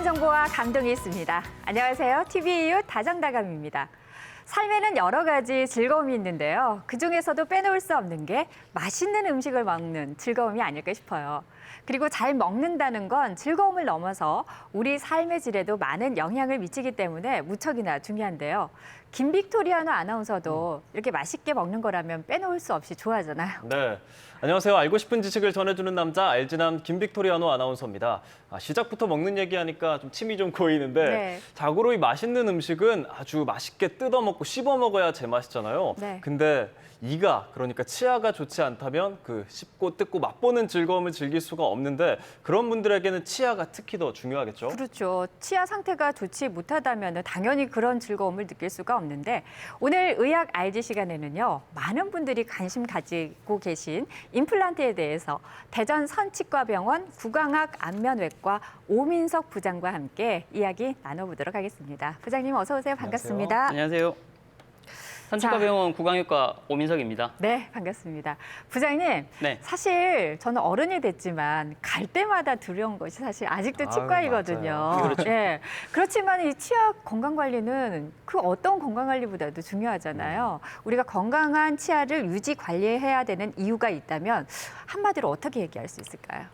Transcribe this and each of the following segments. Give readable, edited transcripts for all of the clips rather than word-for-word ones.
다양한 정보와 감동이 있습니다. 안녕하세요. TV이웃 다정다감입니다. 삶에는 여러 가지 즐거움이 있는데요. 그중에서도 빼놓을 수 없는 게 맛있는 음식을 먹는 즐거움이 아닐까 싶어요. 그리고 잘 먹는다는 건 즐거움을 넘어서 우리 삶의 질에도 많은 영향을 미치기 때문에 무척이나 중요한데요. 김빅토리아노 아나운서도 이렇게 맛있게 먹는 거라면 빼놓을 수 없이 좋아하잖아요. 네, 안녕하세요. 알고 싶은 지식을 전해주는 남자 알지남 김빅토리아노 아나운서입니다. 시작부터 먹는 얘기하니까 좀 침이 좀 고이는데 네. 자고로 이 맛있는 음식은 아주 맛있게 뜯어먹고 씹어먹어야 제맛이잖아요. 네. 근데 이가, 그러니까 치아가 좋지 않다면 그 씹고 뜯고 맛보는 즐거움을 즐길 수가 없는데 그런 분들에게는 치아가 특히 더 중요하겠죠? 그렇죠. 치아 상태가 좋지 못하다면 당연히 그런 즐거움을 느낄 수가 없는데 오늘 의학 알지 시간에는요. 많은 분들이 관심 가지고 계신 임플란트에 대해서 대전 선치과병원 구강학 안면외과 오민석 부장과 함께 이야기 나눠보도록 하겠습니다. 부장님 어서 오세요. 반갑습니다. 안녕하세요. 선치과병원 구강외과 오민석입니다. 네, 반갑습니다. 부장님, 네. 사실 저는 어른이 됐지만 갈 때마다 두려운 것이 사실 아직도 치과이거든요. 맞아요. 그렇죠. 네, 그렇지만 이 치아 건강관리는 그 어떤 건강관리보다도 중요하잖아요. 우리가 건강한 치아를 유지 관리해야 되는 이유가 있다면 한마디로 어떻게 얘기할 수 있을까요?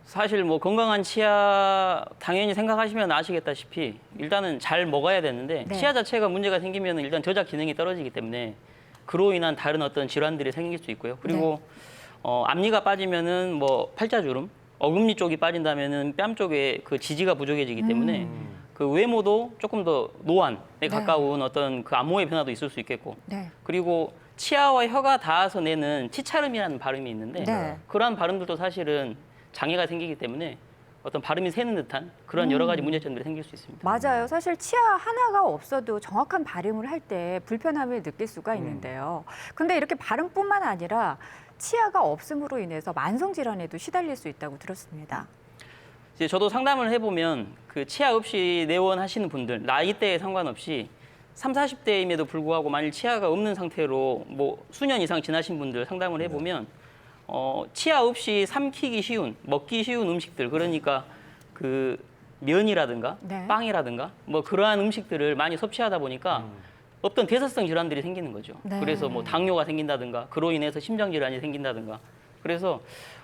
사실 뭐 건강한 치아 당연히 생각하시면 아시겠다시피 일단은 잘 먹어야 되는데 네. 치아 자체가 문제가 생기면 일단 저작 기능이 떨어지기 때문에 그로 인한 다른 어떤 질환들이 생길 수 있고요. 그리고 앞니가 빠지면은 뭐 팔자주름, 어금니 쪽이 빠진다면은 뺨 쪽에 그 지지가 부족해지기 때문에 그 외모도 조금 더 노안에 가까운 어떤 그 안모의 변화도 있을 수 있겠고 네. 그리고 치아와 혀가 닿아서 내는 치차름이라는 발음이 있는데 네. 그러한 발음들도 사실은 장애가 생기기 때문에 어떤 발음이 새는 듯한 그런 여러 가지 문제점들이 생길 수 있습니다. 맞아요. 사실 치아 하나가 없어도 정확한 발음을 할 때 불편함을 느낄 수가 있는데요. 근데 이렇게 발음뿐만 아니라 치아가 없음으로 인해서 만성 질환에도 시달릴 수 있다고 들었습니다. 이제 저도 상담을 해보면 그 치아 없이 내원하시는 분들 나이대에 상관없이 30, 40대임에도 불구하고 만일 치아가 없는 상태로 뭐 수년 이상 지나신 분들 상담을 해보면 치아 없이 삼키기 쉬운, 먹기 쉬운 음식들 그러니까 그 면이라든가 네. 빵이라든가 뭐 그러한 음식들을 많이 섭취하다 보니까 어떤 대사성 질환들이 생기는 거죠. 네. 그래서 뭐 당뇨가 생긴다든가 그로 인해서 심장 질환이 생긴다든가 그래서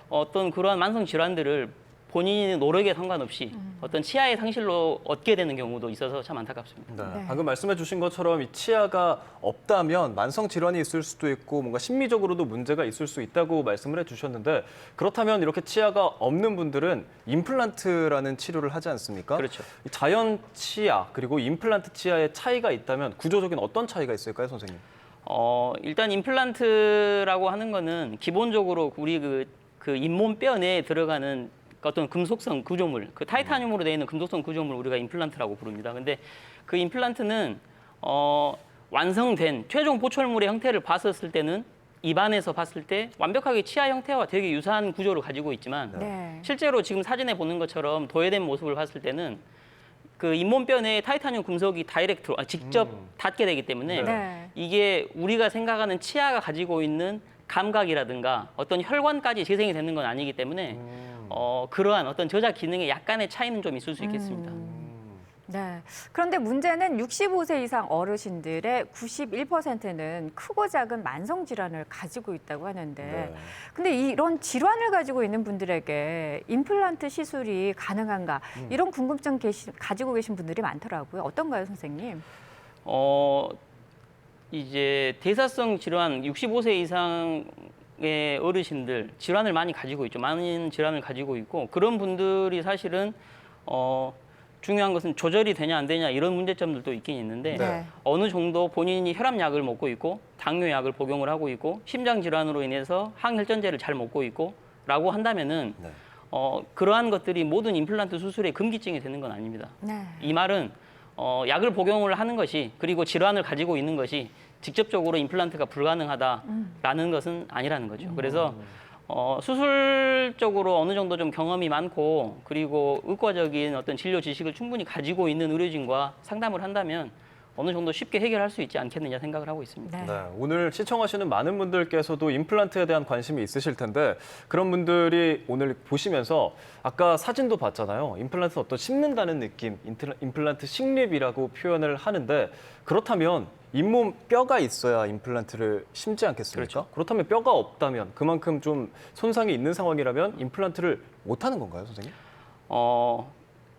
어떤 그러한 만성 질환들을 본인의 노력에 상관없이 어떤 치아의 상실로 얻게 되는 경우도 있어서 참 안타깝습니다. 네, 네. 방금 말씀해 주신 것처럼 이 치아가 없다면 만성 질환이 있을 수도 있고 뭔가 심리적으로도 문제가 있을 수 있다고 말씀을 해주셨는데 그렇다면 이렇게 치아가 없는 분들은 임플란트라는 치료를 하지 않습니까? 그렇죠. 이 자연 치아 그리고 임플란트 치아의 차이가 있다면 구조적인 어떤 차이가 있을까요, 선생님? 일단 임플란트라고 하는 거는 기본적으로 우리 그 잇몸뼈 내에 들어가는 어떤 금속성 구조물, 그 타이타늄으로 되어 있는 금속성 구조물 우리가 임플란트라고 부릅니다. 근데 그 임플란트는 완성된 최종 보철물의 형태를 봤었을 때는 입안에서 봤을 때 완벽하게 치아 형태와 되게 유사한 구조를 가지고 있지만 네. 실제로 지금 사진에 보는 것처럼 도예된 모습을 봤을 때는 그 잇몸뼈 내에 타이타늄 금속이 직접 닿게 되기 때문에 네. 이게 우리가 생각하는 치아가 가지고 있는 감각이라든가 어떤 혈관까지 재생이 되는 건 아니기 때문에 그러한 어떤 저작 기능에 약간의 차이는 좀 있을 수 있겠습니다. 네. 그런데 문제는 65세 이상 어르신들의 91%는 크고 작은 만성 질환을 가지고 있다고 하는데 네. 근데 이런 질환을 가지고 있는 분들에게 임플란트 시술이 가능한가 이런 궁금증 가지고 계신 분들이 많더라고요. 어떤가요, 선생님? 이제 대사성 질환 65세 이상의 어르신들 질환을 많이 가지고 있죠. 많은 질환을 가지고 있고 그런 분들이 사실은 중요한 것은 조절이 되냐 안 되냐 이런 문제점들도 있긴 있는데 네. 어느 정도 본인이 혈압약을 먹고 있고 당뇨약을 복용을 하고 있고 심장 질환으로 인해서 항혈전제를 잘 먹고 있고 라고 한다면은 네. 그러한 것들이 모든 임플란트 수술의 금기증이 되는 건 아닙니다. 네. 이 말은 약을 복용을 하는 것이 그리고 질환을 가지고 있는 것이 직접적으로 임플란트가 불가능하다라는 것은 아니라는 거죠. 그래서 수술적으로 어느 정도 좀 경험이 많고 그리고 의과적인 어떤 진료 지식을 충분히 가지고 있는 의료진과 상담을 한다면 어느 정도 쉽게 해결할 수 있지 않겠느냐 생각을 하고 있습니다. 네. 네, 오늘 시청하시는 많은 분들께서도 임플란트에 대한 관심이 있으실 텐데 그런 분들이 오늘 보시면서 아까 사진도 봤잖아요. 임플란트 어떤 심는다는 느낌, 임플란트 식립이라고 표현을 하는데 그렇다면 잇몸 뼈가 있어야 임플란트를 심지 않겠습니까? 그렇죠. 그렇다면 뼈가 없다면 그만큼 좀 손상이 있는 상황이라면 임플란트를 못 하는 건가요, 선생님?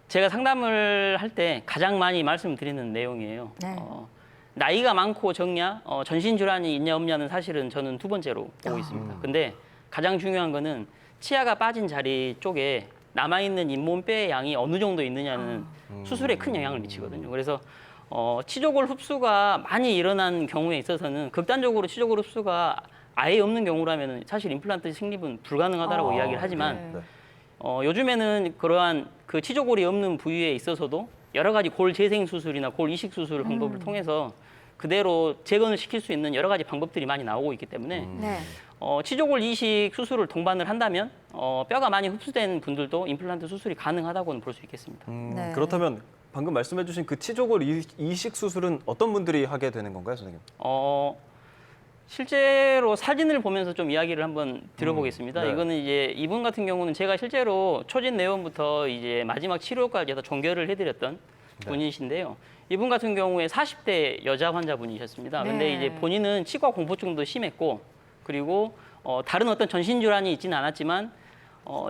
제가 상담을 할 때 가장 많이 말씀드리는 내용이에요. 네. 나이가 많고 적냐, 전신 질환이 있냐 없냐는 사실은 저는 두 번째로 보고 있습니다. 근데 가장 중요한 거는 치아가 빠진 자리 쪽에 남아있는 잇몸뼈의 양이 어느 정도 있느냐는 수술에 큰 영향을 미치거든요. 그래서 치조골 흡수가 많이 일어난 경우에 있어서는 극단적으로 치조골 흡수가 아예 없는 경우라면 사실 임플란트 식립은 불가능하다고 이야기를 하지만 네. 요즘에는 그러한 그 치조골이 없는 부위에 있어서도 여러 가지 골 재생 수술이나 골 이식 수술 방법을 통해서 그대로 재건을 시킬 수 있는 여러 가지 방법들이 많이 나오고 있기 때문에 네. 치조골 이식 수술을 동반을 한다면 뼈가 많이 흡수된 분들도 임플란트 수술이 가능하다고는 볼 수 있겠습니다. 네. 그렇다면 방금 말씀해주신 그 치조골 이식 수술은 어떤 분들이 하게 되는 건가요, 선생님? 실제로 사진을 보면서 좀 이야기를 한번 드려보겠습니다. 네. 이거는 이제 이분 같은 경우는 제가 실제로 초진 내원부터 이제 마지막 치료까지 해서 종결을 해드렸던 분이신데요. 이분 같은 경우에 40대 여자 환자분이셨습니다. 네. 근데 이제 본인은 치과 공포증도 심했고 그리고 다른 어떤 전신 질환이 있지는 않았지만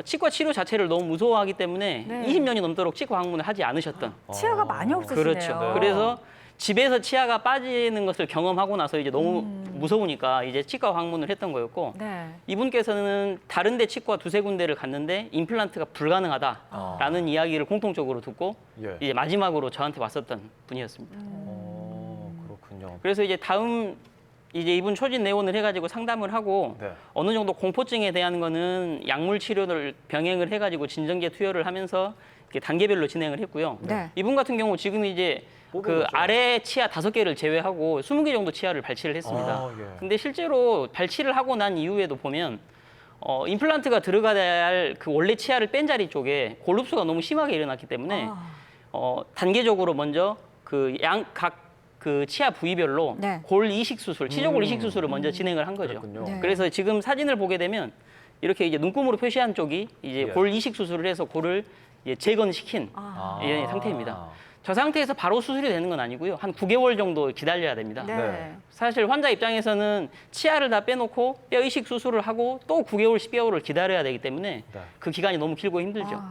치과 치료 자체를 너무 무서워하기 때문에 네. 20년이 넘도록 치과 방문을 하지 않으셨던 치아가 많이 없으시네요. 그렇죠. 네. 그래서 집에서 치아가 빠지는 것을 경험하고 나서 이제 너무 무서우니까 이제 치과 방문을 했던 거였고 네. 이분께서는 다른 데 치과 두세 군데를 갔는데 임플란트가 불가능하다라는 이야기를 공통적으로 듣고 예. 이제 마지막으로 저한테 왔었던 분이었습니다. 그렇군요. 그래서 이제 다음 이제 이분 초진 내원을 해가지고 상담을 하고 네. 어느 정도 공포증에 대한 거는 약물 치료를 병행을 해가지고 진정제 투여를 하면서 이렇게 단계별로 진행을 했고요. 네. 이분 같은 경우 지금 이제 뽑은 그 거죠. 아래 치아 5개를 제외하고 20개 정도 치아를 발치를 했습니다. 아, 예. 근데 실제로 발치를 하고 난 이후에도 보면 임플란트가 들어가야 할 그 원래 치아를 뺀 자리 쪽에 골 흡수가 너무 심하게 일어났기 때문에 단계적으로 먼저 그 각 그 치아 부위별로 네. 골 이식 수술, 치조골 이식 수술을 먼저 진행을 한 거죠. 그렇군요. 네. 그래서 지금 사진을 보게 되면 이렇게 이제 눈금으로 표시한 쪽이 이제 예. 골 이식 수술을 해서 골을 이제 재건시킨 예, 상태입니다. 저 상태에서 바로 수술이 되는 건 아니고요. 한 9개월 정도 기다려야 됩니다. 네. 네. 사실 환자 입장에서는 치아를 다 빼놓고 뼈 이식 수술을 하고 또 9개월, 10개월을 기다려야 되기 때문에 네. 그 기간이 너무 길고 힘들죠.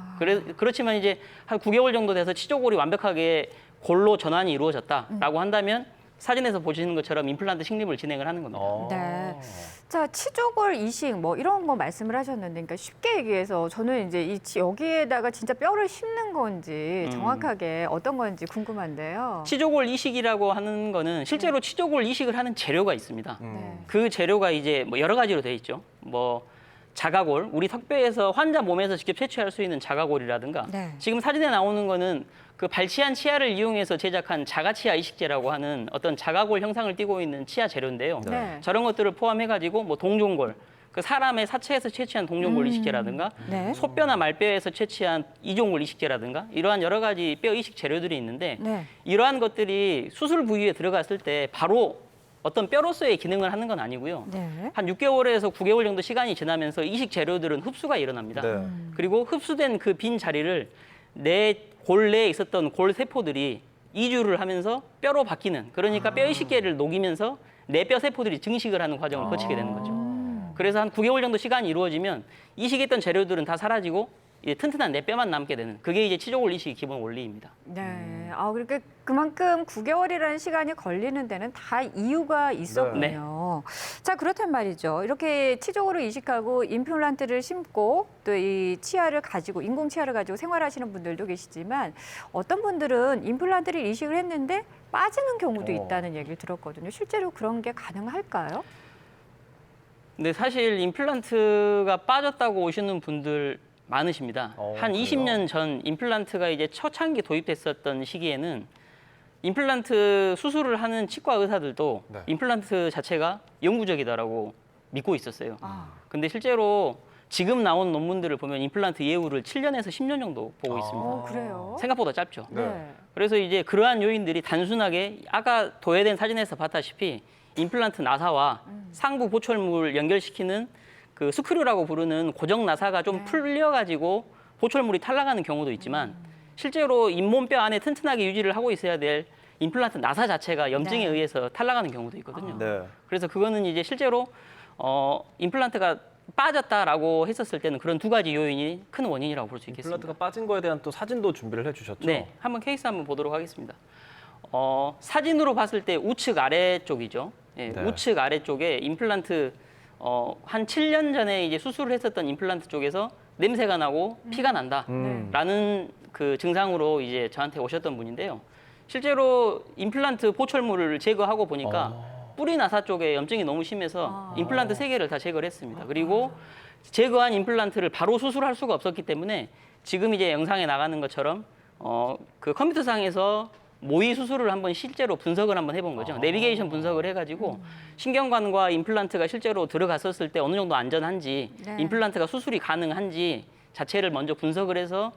그렇지만 이제 한 9개월 정도 돼서 치조골이 완벽하게 골로 전환이 이루어졌다라고 한다면 사진에서 보시는 것처럼 임플란트 식립을 진행을 하는 겁니다. 네. 자, 치조골 이식 뭐 이런 거 말씀을 하셨는데, 그러니까 쉽게 얘기해서 저는 이제 여기에다가 진짜 뼈를 심는 건지 정확하게 어떤 건지 궁금한데요. 치조골 이식이라고 하는 거는 실제로 치조골 이식을 하는 재료가 있습니다. 네. 그 재료가 이제 뭐 여러 가지로 돼 있죠. 뭐 자가골, 우리 턱뼈에서 환자 몸에서 직접 채취할 수 있는 자가골이라든가 네. 지금 사진에 나오는 거는 그 발치한 치아를 이용해서 제작한 자가치아 이식제라고 하는 어떤 자가골 형상을 띠고 있는 치아 재료인데요. 네. 저런 것들을 포함해가지고 뭐 동종골, 그 사람의 사체에서 채취한 동종골 이식제라든가 네. 소뼈나 말뼈에서 채취한 이종골 이식제라든가 이러한 여러 가지 뼈 이식 재료들이 있는데 네. 이러한 것들이 수술 부위에 들어갔을 때 바로 어떤 뼈로서의 기능을 하는 건 아니고요. 네. 한 6개월에서 9개월 정도 시간이 지나면서 이식 재료들은 흡수가 일어납니다. 네. 그리고 흡수된 그 빈 자리를 내 골 내에 있었던 골 세포들이 이주를 하면서 뼈로 바뀌는, 그러니까 뼈 이식계를 녹이면서 내 뼈 세포들이 증식을 하는 과정을 거치게 되는 거죠. 그래서 한 9개월 정도 시간이 이루어지면 이식했던 재료들은 다 사라지고 이제 튼튼한 내 뼈만 남게 되는, 그게 이제 치조골 이식의 기본 원리입니다. 네. 그러니까 그만큼 9개월이라는 시간이 걸리는 데는 다 이유가 있었군요. 자, 그렇단 말이죠. 이렇게 치조골을 이식하고 임플란트를 심고 또 이 치아를 가지고, 인공 치아를 가지고 생활하시는 분들도 계시지만 어떤 분들은 임플란트를 이식을 했는데 빠지는 경우도 있다는 얘기를 들었거든요. 실제로 그런 게 가능할까요? 근데 사실 임플란트가 빠졌다고 오시는 분들 많으십니다. 한 그래요? 20년 전 임플란트가 이제 초창기 도입됐었던 시기에는 임플란트 수술을 하는 치과 의사들도 네. 임플란트 자체가 영구적이다라고 믿고 있었어요. 근데 실제로 지금 나온 논문들을 보면 임플란트 예후를 7년에서 10년 정도 보고 있습니다. 그래요? 생각보다 짧죠. 네. 그래서 이제 그러한 요인들이 단순하게 아까 도배된 사진에서 봤다시피 임플란트 나사와 상부 보철물 연결시키는 그 스크류라고 부르는 고정 나사가 좀 풀려가지고 보철물이 탈락하는 경우도 있지만 실제로 잇몸뼈 안에 튼튼하게 유지를 하고 있어야 될 임플란트 나사 자체가 염증에 네. 의해서 탈락하는 경우도 있거든요. 네. 그래서 그거는 이제 실제로 임플란트가 빠졌다라고 했었을 때는 그런 두 가지 요인이 큰 원인이라고 볼 수 있겠습니다. 임플란트가 빠진 거에 대한 또 사진도 준비를 해주셨죠? 네, 한번 케이스 한번 보도록 하겠습니다. 사진으로 봤을 때 우측 아래쪽이죠. 예, 네. 우측 아래쪽에 임플란트 한 7년 전에 이제 수술을 했었던 임플란트 쪽에서 냄새가 나고 피가 난다라는 그 증상으로 이제 저한테 오셨던 분인데요. 실제로 임플란트 보철물을 제거하고 보니까 뿌리 나사 쪽에 염증이 너무 심해서 임플란트 3개를 다 제거를 했습니다. 그리고 제거한 임플란트를 바로 수술할 수가 없었기 때문에 지금 이제 영상에 나가는 것처럼 그 컴퓨터상에서 모의 수술을 한번 실제로 분석을 한번 해본 거죠. 내비게이션 분석을 해가지고 신경관과 임플란트가 실제로 들어갔었을 때 어느 정도 안전한지, 네. 임플란트가 수술이 가능한지 자체를 먼저 분석을 해서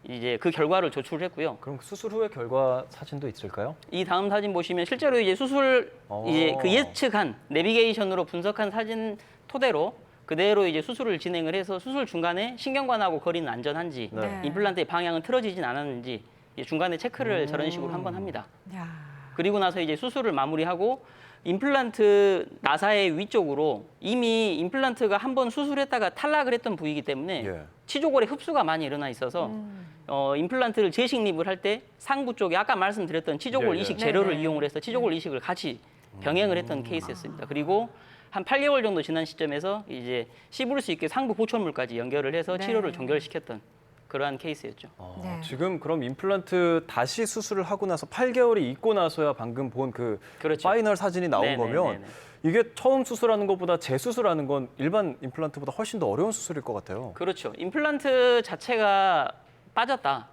이제 그 결과를 조출을 했고요. 그럼 수술 후의 결과 사진도 있을까요? 이 다음 사진 보시면 실제로 이제 수술 이제 그 예측한 내비게이션으로 분석한 사진 토대로 그대로 이제 수술을 진행을 해서 수술 중간에 신경관하고 거리는 안전한지, 네. 임플란트의 방향은 틀어지진 않았는지 이제 중간에 체크를 저런 식으로 한번 합니다. 야. 그리고 나서 이제 수술을 마무리하고 임플란트 나사의 위쪽으로 이미 임플란트가 한번 수술했다가 탈락을 했던 부위이기 때문에 예. 치조골에 흡수가 많이 일어나 있어서 임플란트를 재식립을 할 때 상부 쪽에 아까 말씀드렸던 치조골 예, 예. 이식 재료를 네네. 이용을 해서 치조골 이식을 같이 병행을 했던 케이스였습니다. 그리고 한 8개월 정도 지난 시점에서 이제 씹을 수 있게 상부 보철물까지 연결을 해서 네. 치료를 종결시켰던 그러한 케이스였죠. 네. 지금 그럼 임플란트 다시 수술을 하고 나서 8개월이 있고 나서야 방금 본 그 그렇죠. 파이널 사진이 나온 네네네네. 거면 이게 처음 수술하는 것보다 재수술하는 건 일반 임플란트보다 훨씬 더 어려운 수술일 것 같아요. 그렇죠. 임플란트 자체가 빠졌다.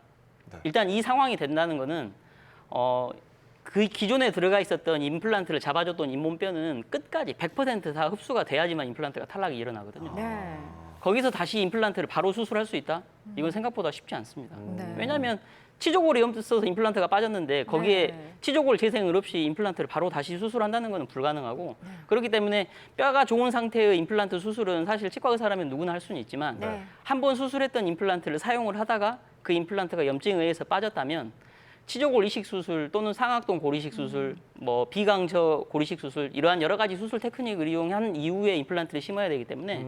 네. 일단 이 상황이 된다는 거는 그 기존에 들어가 있었던 임플란트를 잡아줬던 잇몸뼈는 끝까지 100%다 흡수가 돼야지만 임플란트가 탈락이 일어나거든요. 네. 거기서 다시 임플란트를 바로 수술할 수 있다? 이건 생각보다 쉽지 않습니다. 네. 왜냐하면 치조골이 없어서 임플란트가 빠졌는데 거기에 네. 치조골 재생을 없이 임플란트를 바로 다시 수술한다는 것은 불가능하고 그렇기 때문에 뼈가 좋은 상태의 임플란트 수술은 사실 치과 의사라면 누구나 할 수는 있지만 네. 한 번 수술했던 임플란트를 사용을 하다가 그 임플란트가 염증에 의해서 빠졌다면 치조골 이식 수술 또는 상악동 고리식 수술, 뭐 비강저 고리식 수술 이러한 여러 가지 수술 테크닉을 이용한 이후에 임플란트를 심어야 되기 때문에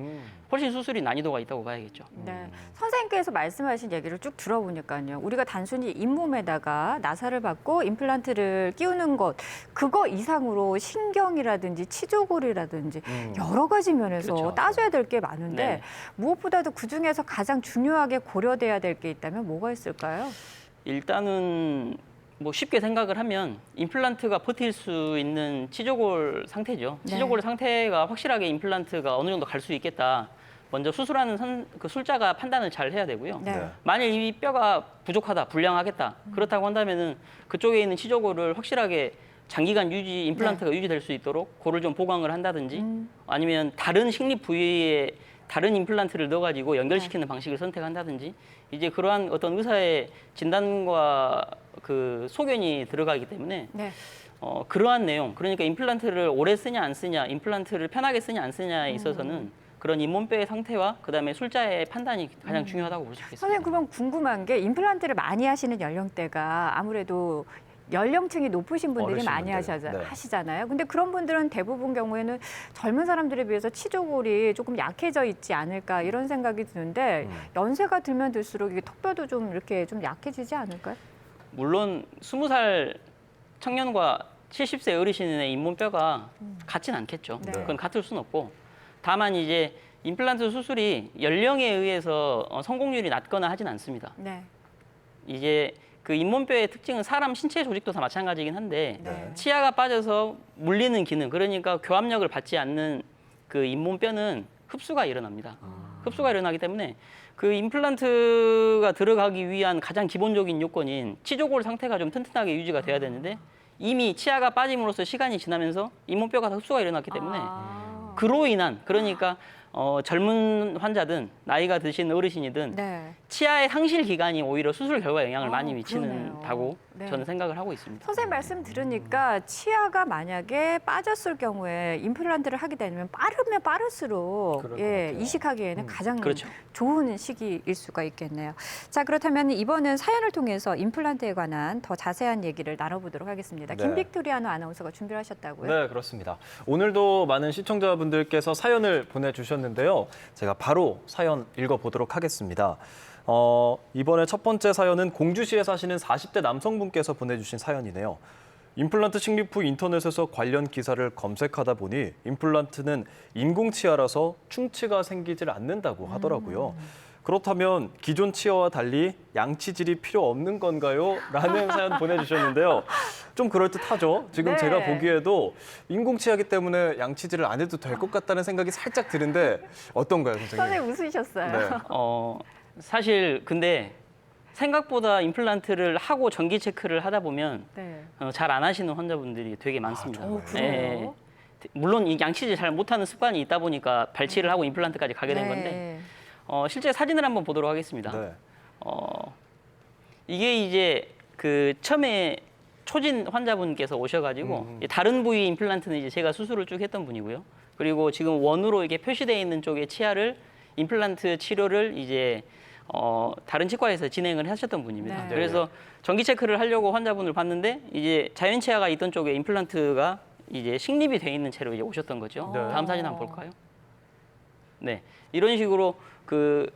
훨씬 수술이 난이도가 있다고 봐야겠죠. 네. 선생님께서 말씀하신 얘기를 쭉 들어보니까요. 우리가 단순히 잇몸에다가 나사를 받고 임플란트를 끼우는 것, 그거 이상으로 신경이라든지 치조골이라든지 여러 가지 면에서 그렇죠. 따져야 될 게 많은데 네. 무엇보다도 그중에서 가장 중요하게 고려돼야 될 게 있다면 뭐가 있을까요? 일단은 뭐 쉽게 생각을 하면 임플란트가 버틸 수 있는 치조골 상태죠. 네. 치조골 상태가 확실하게 임플란트가 어느 정도 갈 수 있겠다. 먼저 수술하는 그 술자가 판단을 잘 해야 되고요. 네. 네. 만일 이 뼈가 부족하다, 불량하겠다. 그렇다고 한다면은 그쪽에 있는 치조골을 확실하게 장기간 유지, 임플란트가 유지될 수 있도록 그를 좀 보강을 한다든지 아니면 다른 식립 부위에 다른 임플란트를 넣어가지고 연결시키는 방식을 선택한다든지 이제 그러한 어떤 의사의 진단과 그 소견이 들어가기 때문에 네. 그러한 내용, 그러니까 임플란트를 오래 쓰냐 안 쓰냐, 임플란트를 편하게 쓰냐 안 쓰냐에 있어서는 그런 잇몸뼈의 상태와 그다음에 술자의 판단이 가장 중요하다고 볼 수 있겠습니다. 선생님 그러면 궁금한 게 임플란트를 많이 하시는 연령대가 아무래도 연령층이 높으신 분들이 어르신 많이 분들, 네. 하시잖아요. 근데 그런 분들은 대부분 경우에는 젊은 사람들에 비해서 치조골이 조금 약해져 있지 않을까 이런 생각이 드는데 연세가 들면 들수록 이게 턱뼈도 좀 이렇게 좀 약해지지 않을까요? 물론 20살 청년과 70세 어르신의 잇몸뼈가 같진 않겠죠. 네. 그건 같을 수는 없고 다만 이제 임플란트 수술이 연령에 의해서 성공률이 낮거나 하진 않습니다. 네. 이제 그 잇몸뼈의 특징은 사람 신체 조직도 다 마찬가지긴 한데 네. 치아가 빠져서 물리는 기능, 그러니까 교합력을 받지 않는 그 잇몸뼈는 흡수가 일어납니다. 흡수가 일어나기 때문에 그 임플란트가 들어가기 위한 가장 기본적인 요건인 치조골 상태가 좀 튼튼하게 유지가 돼야 되는데 이미 치아가 빠짐으로써 시간이 지나면서 잇몸뼈가 다 흡수가 일어났기 때문에 아. 그로 인한, 그러니까 젊은 환자든 나이가 드신 어르신이든 네. 치아의 상실 기간이 오히려 수술 결과에 영향을 많이 그러네요. 미치는다고 네. 저는 생각을 하고 있습니다. 선생님 말씀 들으니까 치아가 만약에 빠졌을 경우에 임플란트를 하게 되면 빠르면 빠를수록 그럴 것 예, 같아요. 이식하기에는 가장 그렇죠. 좋은 시기일 수가 있겠네요. 자, 그렇다면 이번은 사연을 통해서 임플란트에 관한 더 자세한 얘기를 나눠보도록 하겠습니다. 네. 김빅토리아노 아나운서가 준비를 하셨다고요? 네, 그렇습니다. 오늘도 많은 시청자분들께서 사연을 보내주셨는데요. 제가 바로 사연 읽어보도록 하겠습니다. 이번에 첫 번째 사연은 공주시에 사시는 40대 남성분께서 보내주신 사연이네요. 임플란트 식립 후 인터넷에서 관련 기사를 검색하다 보니 임플란트는 인공치아라서 충치가 생기질 않는다고 하더라고요. 그렇다면 기존 치아와 달리 양치질이 필요 없는 건가요? 라는 사연 보내주셨는데요. 좀 그럴듯하죠. 지금 네. 제가 보기에도 인공치아기 때문에 양치질을 안 해도 될 것 같다는 생각이 살짝 드는데 어떤가요, 선생님? 선생님 웃으셨어요. 네. 사실 근데 생각보다 임플란트를 하고 정기 체크를 하다 보면 네. 잘 안 하시는 환자분들이 되게 많습니다. 정말요? 그래요? 물론 이 양치질 잘 못하는 습관이 있다 보니까 발치를 하고 임플란트까지 가게 된 네. 건데 실제 사진을 한번 보도록 하겠습니다. 네. 이게 이제 그 처음에 초진 환자분께서 오셔가지고 다른 부위 임플란트는 이제 제가 수술을 쭉 했던 분이고요. 그리고 지금 원으로 이게 표시되어 있는 쪽의 치아를 임플란트 치료를 이제 다른 치과에서 진행을 하셨던 분입니다. 네. 그래서 정기 체크를 하려고 환자분을 봤는데 이제 자연 치아가 있던 쪽에 임플란트가 이제 식립이 돼 있는 채로 이제 오셨던 거죠. 네. 다음 사진 한번 볼까요? 네, 이런 식으로 그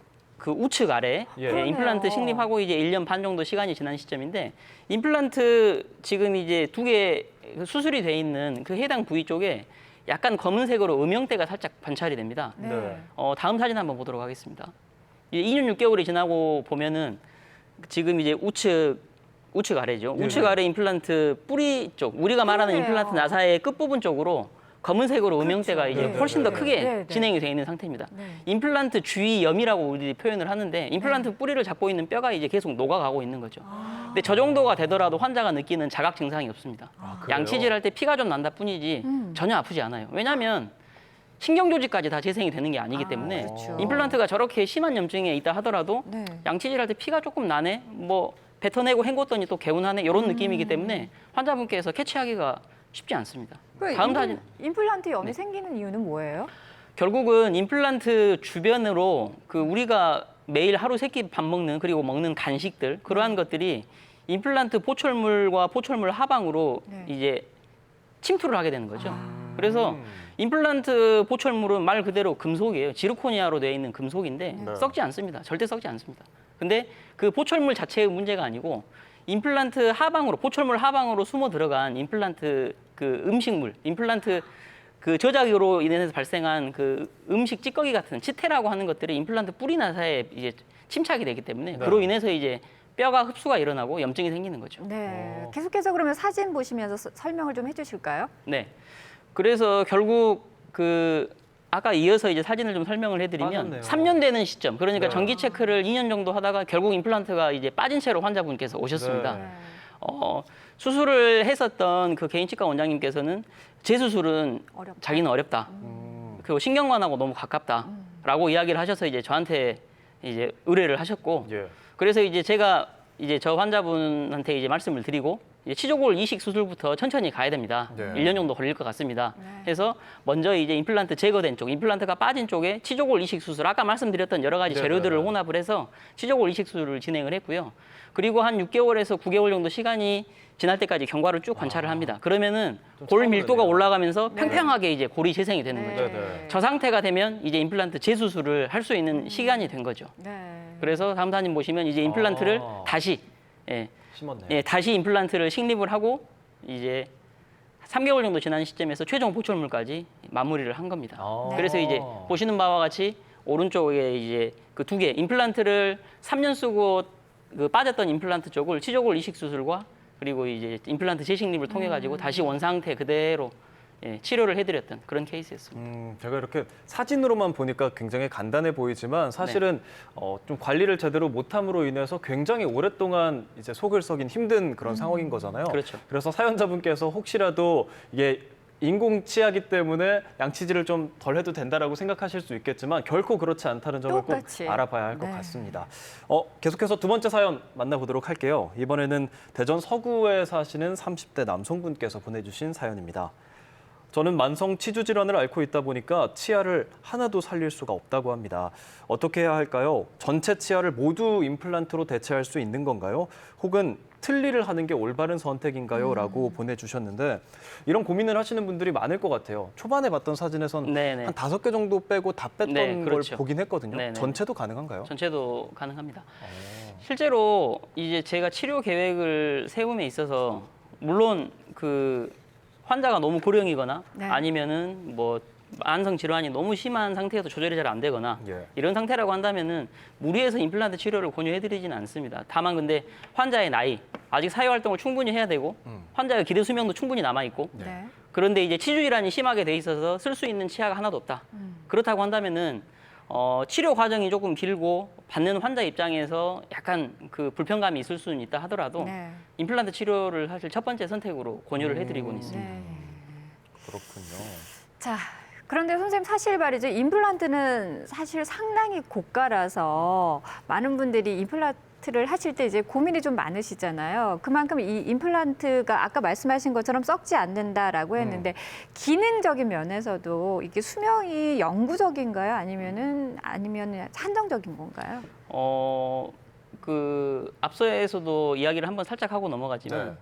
우측 아래 예. 그러네요. 임플란트 식립하고 이제 1년 반 정도 시간이 지난 시점인데 임플란트 지금 이제 2개 수술이 돼 있는 그 해당 부위 쪽에 약간 검은색으로 음영대가 살짝 관찰이 됩니다. 네. 다음 사진 한번 보도록 하겠습니다. 이제 2년 6개월이 지나고 보면은 지금 이제 우측 아래죠. 네. 우측 아래 임플란트 뿌리 쪽, 우리가 말하는 그러네요. 임플란트 나사의 끝부분 쪽으로 검은색으로 음영대가 이제 네, 훨씬 더 네, 크게 네, 네. 진행이 되어 있는 상태입니다. 네. 임플란트 주위염이라고 우리들이 표현을 하는데 임플란트 뿌리를 잡고 있는 뼈가 이제 계속 녹아가고 있는 거죠. 근데 저 정도가 되더라도 환자가 느끼는 자각 증상이 없습니다. 그래요? 양치질할 때 피가 좀 난다 뿐이지 전혀 아프지 않아요. 왜냐하면 신경 조직까지 다 재생이 되는 게 아니기 때문에 그렇죠. 임플란트가 저렇게 심한 염증에 있다 하더라도 네. 양치질할 때 피가 조금 나네, 뭐 뱉어내고 헹궜더니 또 개운하네 이런 느낌이기 때문에 환자분께서 캐치하기가 쉽지 않습니다. 다음 사진. 임플란트 염이 네. 생기는 이유는 뭐예요? 결국은 임플란트 주변으로 그 우리가 매일 하루 세 끼 밥 먹는 그리고 먹는 간식들 그러한 것들이 임플란트 보철물과 보철물 하방으로 네. 이제 침투를 하게 되는 거죠. 그래서 임플란트 보철물은 말 그대로 금속이에요. 지르코니아로 되어 있는 금속인데 네. 썩지 않습니다. 절대 썩지 않습니다. 근데 그 보철물 자체의 문제가 아니고 임플란트 하방으로 보철물 하방으로 숨어 들어간 임플란트 그 음식물, 임플란트 그 저작으로 인해서 발생한 그 음식 찌꺼기 같은 치태라고 하는 것들이 임플란트 뿌리 나사에 이제 침착이 되기 때문에 네. 그로 인해서 이제 뼈가 흡수가 일어나고 염증이 생기는 거죠. 네. 계속해서 그러면 사진 보시면서 설명을 좀 해주실까요? 네. 그래서 결국 그 아까 이어서 이제 사진을 좀 설명을 해드리면 빠졌네요. 3년 되는 시점, 그러니까 네. 정기 체크를 2년 정도 하다가 결국 임플란트가 이제 빠진 채로 환자분께서 오셨습니다. 네. 수술을 했었던 그 개인치과 원장님께서는 재수술은 어렵다. 자기는 어렵다. 그리고 신경관하고 너무 가깝다라고 이야기를 하셔서 이제 저한테 이제 의뢰를 하셨고, 예. 그래서 이제 제가 이제 저 환자분한테 이제 말씀을 드리고 이제 치조골 이식 수술부터 천천히 가야 됩니다. 네. 1년 정도 걸릴 것 같습니다. 네. 그래서 먼저 이제 임플란트 제거된 쪽, 임플란트가 빠진 쪽에 치조골 이식 수술, 아까 말씀드렸던 여러 가지 네, 재료들을 네, 네. 혼합을 해서 치조골 이식 수술을 진행을 했고요. 그리고 한 6개월에서 9개월 정도 시간이 지날 때까지 경과를 쭉 관찰을 합니다. 그러면은 좀 골 처음 밀도가 듣네요. 올라가면서 평평하게 이제 골이 재생이 되는 네. 거죠. 네, 네. 저 상태가 되면 이제 임플란트 재수술을 할 수 있는 시간이 된 거죠. 네. 그래서 다음 사진 보시면 이제 임플란트를 아. 다시 심었네요. 다시 임플란트를 식립을 하고 이제 3개월 정도 지난 시점에서 최종 보철물까지 마무리를 한 겁니다. 아. 그래서 이제 보시는 바와 같이 오른쪽에 이제 그 2개 임플란트를 3년 쓰고 그 빠졌던 임플란트 쪽을 치조골 이식 수술과 그리고 이제 임플란트 재식립을 통해 가지고 다시 원 상태 그대로 치료를 해드렸던 그런 케이스였습니다. 제가 이렇게 사진으로만 보니까 굉장히 간단해 보이지만 사실은 좀 관리를 제대로 못함으로 인해서 굉장히 오랫동안 이제 속을 썩인 힘든 그런 상황인 거잖아요. 그렇죠. 그래서 사연자분께서 혹시라도 이게 인공 치아기 때문에 양치질을 좀 덜 해도 된다라고 생각하실 수 있겠지만 결코 그렇지 않다는 점을 똑같이. 꼭 알아봐야 할 것 네. 같습니다. 계속해서 두 번째 사연 만나보도록 할게요. 이번에는 대전 서구에 사시는 30대 남성분께서 보내주신 사연입니다. 저는 만성 치주 질환을 앓고 있다 보니까 치아를 하나도 살릴 수가 없다고 합니다. 어떻게 해야 할까요? 전체 치아를 모두 임플란트로 대체할 수 있는 건가요? 혹은 틀니를 하는 게 올바른 선택인가요? 라고 보내주셨는데 이런 고민을 하시는 분들이 많을 것 같아요. 초반에 봤던 사진에선 네네. 한 5개 정도 빼고 다 뺐던 네, 걸 그렇죠. 보긴 했거든요. 네네. 전체도 가능한가요? 전체도 가능합니다. 실제로 이제 제가 치료 계획을 세움에 있어서 물론 그 환자가 너무 고령이거나 네. 아니면은 뭐 만성 질환이 너무 심한 상태에서 조절이 잘 안 되거나 예. 이런 상태라고 한다면은 무리해서 임플란트 치료를 권유해드리지는 않습니다. 다만 근데 환자의 나이, 아직 사회 활동을 충분히 해야 되고 환자의 기대 수명도 충분히 남아 있고 네. 그런데 이제 치주 질환이 심하게 돼 있어서 쓸 수 있는 치아가 하나도 없다. 그렇다고 한다면은 치료 과정이 조금 길고 받는 환자 입장에서 약간 그 불편감이 있을 수는 있다 하더라도 네. 임플란트 치료를 사실 첫 번째 선택으로 권유를 해드리고는 있습니다. 네. 그렇군요. 자, 그런데 선생님 사실 말이죠. 임플란트는 사실 상당히 고가라서 많은 분들이 임플란트를 하실 때 이제 고민이 좀 많으시잖아요. 그만큼 이 임플란트가 아까 말씀하신 것처럼 썩지 않는다라고 했는데 기능적인 면에서도 이게 수명이 영구적인가요? 아니면 한정적인 건가요? 그 앞서에서도 이야기를 한번 살짝 하고 넘어가지만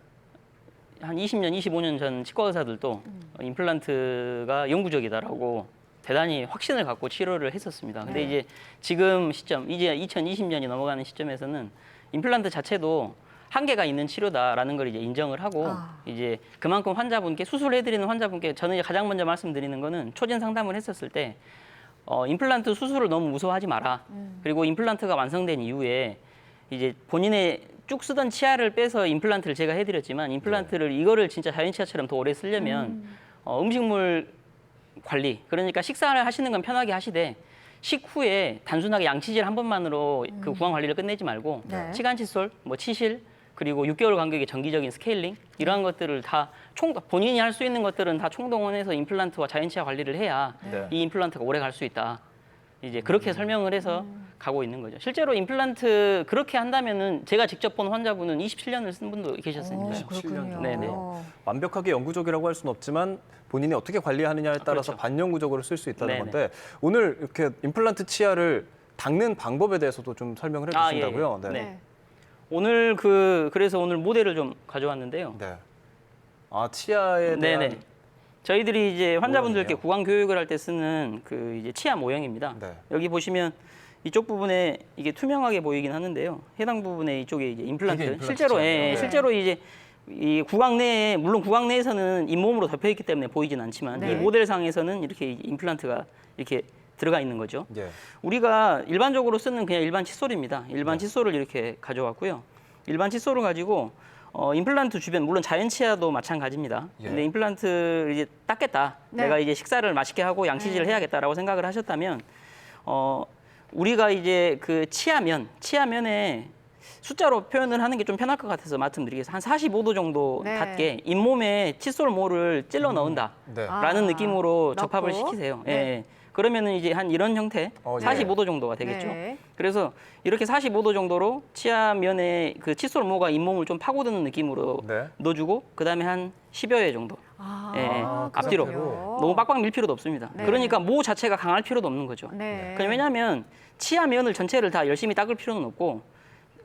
한 20년, 25년 전 치과 의사들도 임플란트가 영구적이다라고 대단히 확신을 갖고 치료를 했었습니다. 근데 네. 이제 지금 시점, 이제 2020년이 넘어가는 시점에서는 임플란트 자체도 한계가 있는 치료다라는 걸 이제 인정을 하고 이제 그만큼 환자분께 수술해드리는 환자분께 저는 이제 가장 먼저 말씀드리는 거는 초진 상담을 했었을 때 임플란트 수술을 너무 무서워하지 마라. 그리고 임플란트가 완성된 이후에 이제 본인의 쭉 쓰던 치아를 빼서 임플란트를 제가 해드렸지만 임플란트를 이거를 진짜 자연 치아처럼 더 오래 쓰려면 음식물 관리 그러니까 식사를 하시는 건 편하게 하시되 식후에 단순하게 양치질 한 번만으로 그 구강 관리를 끝내지 말고 네. 치간 칫솔, 뭐 치실 그리고 6개월 간격의 정기적인 스케일링 이러한 것들을 다 본인이 할 수 있는 것들은 다 총동원해서 임플란트와 자연 치아 관리를 해야 네. 이 임플란트가 오래 갈 수 있다. 이제 그렇게 설명을 해서 가고 있는 거죠. 실제로 임플란트 그렇게 한다면은 제가 직접 본 환자분은 27년을 쓴 분도 계셨습니다. 오, 그렇군요. 네네. 완벽하게 영구적이라고 할 수는 없지만 본인이 어떻게 관리하느냐에 따라서 그렇죠. 반영구적으로 쓸 수 있다는 네네. 건데 오늘 이렇게 임플란트 치아를 닦는 방법에 대해서도 좀 설명을 해주신다고요? 예, 예. 네. 네. 오늘 그래서 오늘 모델을 좀 가져왔는데요. 네. 아 치아에 대한 네네. 저희들이 이제 환자분들께 모형이요? 구강 교육을 할 때 쓰는 그 이제 치아 모형입니다. 네. 여기 보시면 이쪽 부분에 이게 투명하게 보이긴 하는데요. 해당 부분에 이쪽에 이제 임플란트. 이게 임플란트 실제로 치아예요? 네. 실제로 이제 이 구강 내에 물론 구강 내에서는 잇몸으로 덮여 있기 때문에 보이진 않지만 네. 이 모델상에서는 이렇게 임플란트가 이렇게 들어가 있는 거죠. 예. 우리가 일반적으로 쓰는 그냥 일반 칫솔입니다. 일반 칫솔을 이렇게 가져왔고요. 일반 칫솔을 가지고 임플란트 주변 물론 자연 치아도 마찬가지입니다. 예. 근데 임플란트를 이제 닦겠다. 네. 내가 이제 식사를 맛있게 하고 양치질을 해야겠다라고 생각을 하셨다면 우리가 이제 그 치아면에 숫자로 표현을 하는 게 좀 편할 것 같아서 말씀드리겠습니다. 한 45도 정도 네. 닿게 잇몸에 칫솔모를 찔러 넣은다. 네. 라는 느낌으로 넣고. 접합을 시키세요. 네. 예. 그러면은 이제 한 이런 형태, 예. 45도 정도가 되겠죠. 네. 그래서 이렇게 45도 정도로 치아면에 그 칫솔모가 잇몸을 좀 파고드는 느낌으로 네. 넣어주고 그다음에 한 10여 회 정도. 예, 앞뒤로. 그렇군요. 너무 빡빡 밀 필요도 없습니다. 네. 그러니까 모 자체가 강할 필요도 없는 거죠. 네. 왜냐하면 치아면을 전체를 다 열심히 닦을 필요는 없고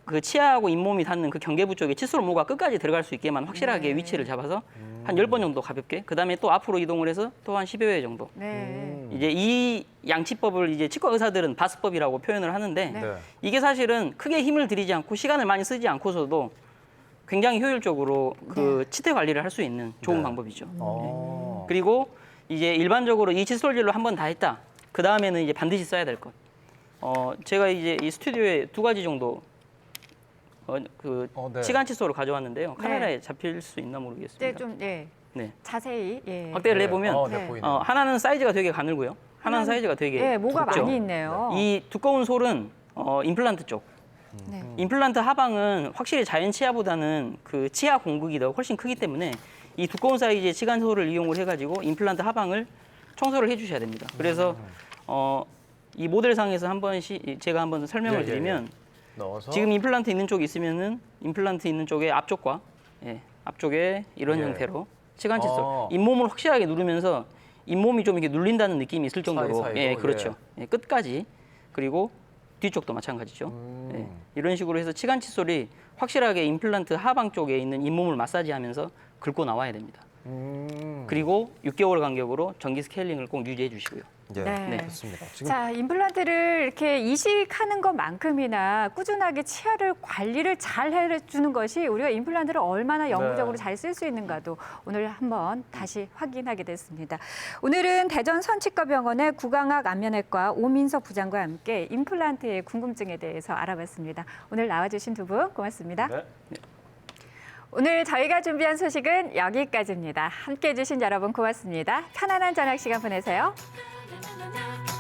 그 치아하고 잇몸이 닿는 그 경계부 쪽에 칫솔모가 끝까지 들어갈 수 있게만 확실하게 위치를 잡아서 한 10번 정도 가볍게 그다음에 또 앞으로 이동을 해서 또 한 10여 회 정도. 네. 이제 이 양치법을 이제 치과 의사들은 바스법이라고 표현을 하는데 네. 네. 이게 사실은 크게 힘을 들이지 않고 시간을 많이 쓰지 않고서도 굉장히 효율적으로 그 치태 관리를 할 수 있는 좋은 네. 방법이죠. 어. 그리고 이제 일반적으로 이 칫솔질로 한 번 다 했다. 그 다음에는 이제 반드시 써야 될 것. 제가 이제 이 스튜디오에 2가지 정도 네. 치간 칫솔을 가져왔는데요. 카메라에 잡힐 수 있나 모르겠습니다. 이제 좀 네. 자세히 확대를 해보면 네, 보이네요. 하나는 사이즈가 되게 가늘고요. 하나는 사이즈가 되게 네, 뭐가 좁죠. 많이 있네요. 이 두꺼운 솔은 임플란트 쪽. 네. 임플란트 하방은 확실히 자연 치아보다는 그 치아 공극이 더 훨씬 크기 때문에 이 두꺼운 사이즈의 치간소를 이용을 해가지고 임플란트 하방을 청소를 해주셔야 됩니다. 그래서 이 모델상에서 제가 한번 설명을 예, 예, 드리면 넣어서 지금 임플란트 있는 쪽이 있으면은 임플란트 있는 쪽의 앞쪽과 앞쪽에 이런 예. 형태로 치간칫솔 아. 잇몸을 확실하게 누르면서 잇몸이 좀 이렇게 눌린다는 느낌이 있을 정도로 사이사이로, 그렇죠. 끝까지 그리고 뒤쪽도 마찬가지죠. 이런 식으로 해서 치간칫솔이 확실하게 임플란트 하방 쪽에 있는 잇몸을 마사지하면서 긁고 나와야 됩니다. 그리고 6개월 간격으로 정기 스케일링을 꼭 유지해 주시고요. 예, 네. 좋습니다. 지금 자, 임플란트를 이렇게 이식하는 것만큼이나 꾸준하게 치아를 관리를 잘 해주는 것이 우리가 임플란트를 얼마나 영구적으로 네. 잘 쓸 수 있는가도 오늘 한번 다시 확인하게 됐습니다. 오늘은 대전 선치과병원의 구강학 안면외과 오민석 부장과 함께 임플란트의 궁금증에 대해서 알아봤습니다. 오늘 나와주신 두 분 고맙습니다. 네. 오늘 저희가 준비한 소식은 여기까지입니다. 함께해 주신 여러분 고맙습니다. 편안한 저녁 시간 보내세요. na na na